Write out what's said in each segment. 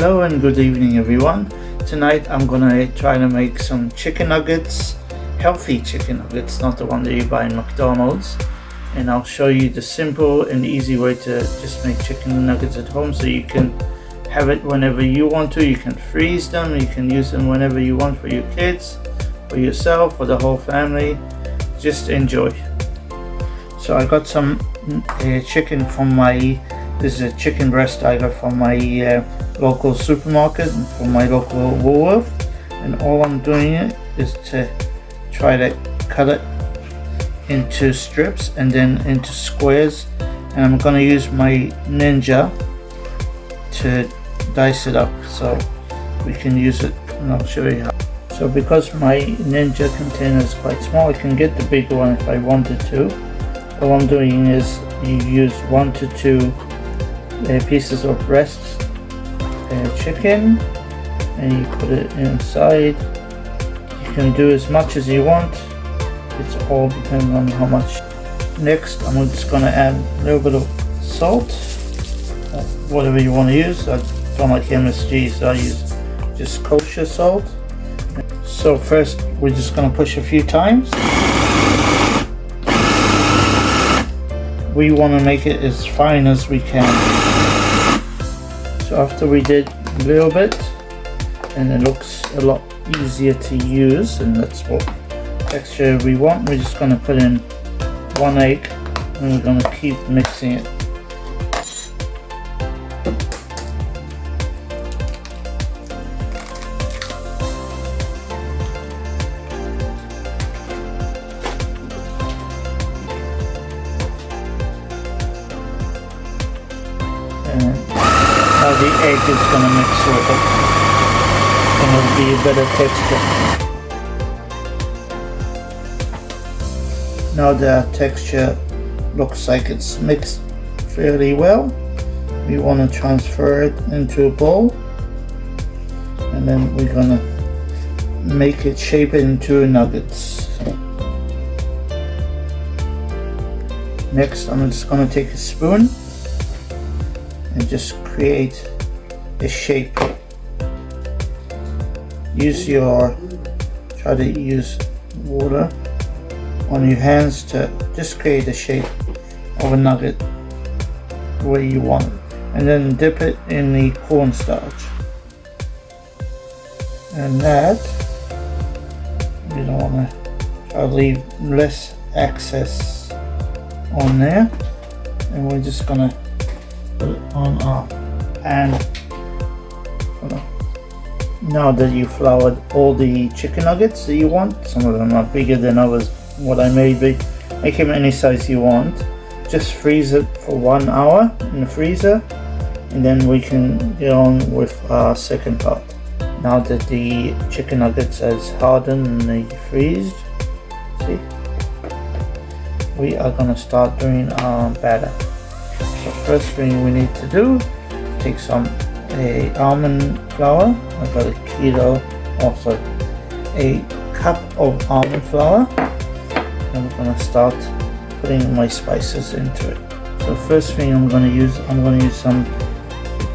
Hello and good evening everyone. Tonight I'm gonna try to make some chicken nuggets, healthy chicken nuggets, not the one that you buy in McDonald's. And I'll show you the simple and easy way to just make chicken nuggets at home so you can have it whenever you want to. You can freeze them, you can use them whenever you want for your kids, for yourself, for the whole family. Just enjoy. So I got some chicken from this is a chicken breast I got from my local supermarket, from my local Woolworth, and all I'm doing is to try to cut it into strips and then into squares, and I'm going to use my Ninja to dice it up so we can use it, and I'll show you how. So because my Ninja container is quite small, I can get the bigger one if I wanted to. All I'm doing is you use 1 to 2 pieces of breast chicken, and you put it inside. You can do as much as you want, it's all depending on how much. Next I'm just going to add a little bit of salt, whatever you want to use. I don't like MSG, so I use just kosher salt. So first we're just going to push a few times. We want to make it as fine as we can. So after we did a little bit, and it looks a lot easier to use, and that's what texture we want, we're just going to put in 1 egg, and we're going to keep mixing it. Now the egg is going to mix with it, and it'll be a better texture. Now the texture looks like it's mixed fairly well. We want to transfer it into a bowl, and then we're going to make it, shape it into nuggets. Next I'm just going to take a spoon and just create a shape. Try to use water on your hands to just create a shape of a nugget where you want it, and then dip it in the cornstarch. And that, you don't want to try to leave less excess on there, and we're just gonna put it on our pan. Now that you floured all the chicken nuggets that you want, some of them are bigger than others, what I made, make them any size you want. Just freeze it for 1 hour in the freezer, and then we can get on with our second part. Now that the chicken nuggets has hardened and they freezed, see, we are going to start doing our batter. So first thing we need to do, take some almond flour. I got a cup of almond flour, and we're going to start putting my spices into it. So first thing I'm going to use some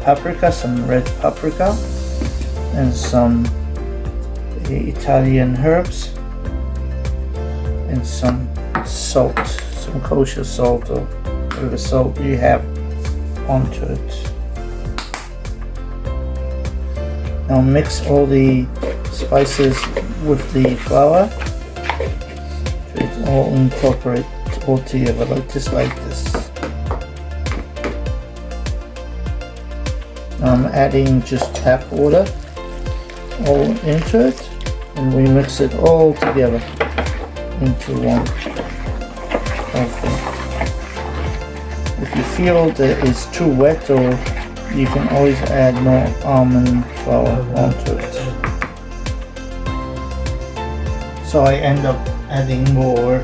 paprika, some red paprika, and some Italian herbs, and some salt, some kosher salt or whatever salt you have onto it. Now mix all the spices with the flour so it all incorporate all together, just like this. Now I'm adding just tap water all into it, and we mix it all together into one whole thing. If you feel that it's too wet, or you can always add more almond flour onto it. So I end up adding more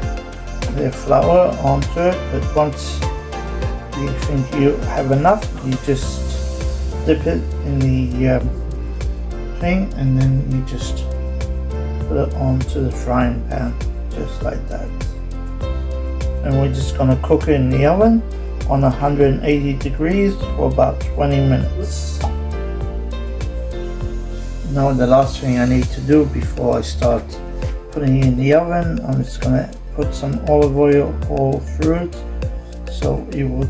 the flour onto it, but once you think you have enough, you just dip it in the thing, and then you just put it onto the frying pan, just like that. And we're just going to cook it in the oven on 180 degrees for about 20 minutes. Now the last thing I need to do before I start putting it in the oven, I'm just gonna put some olive oil all through it, so it will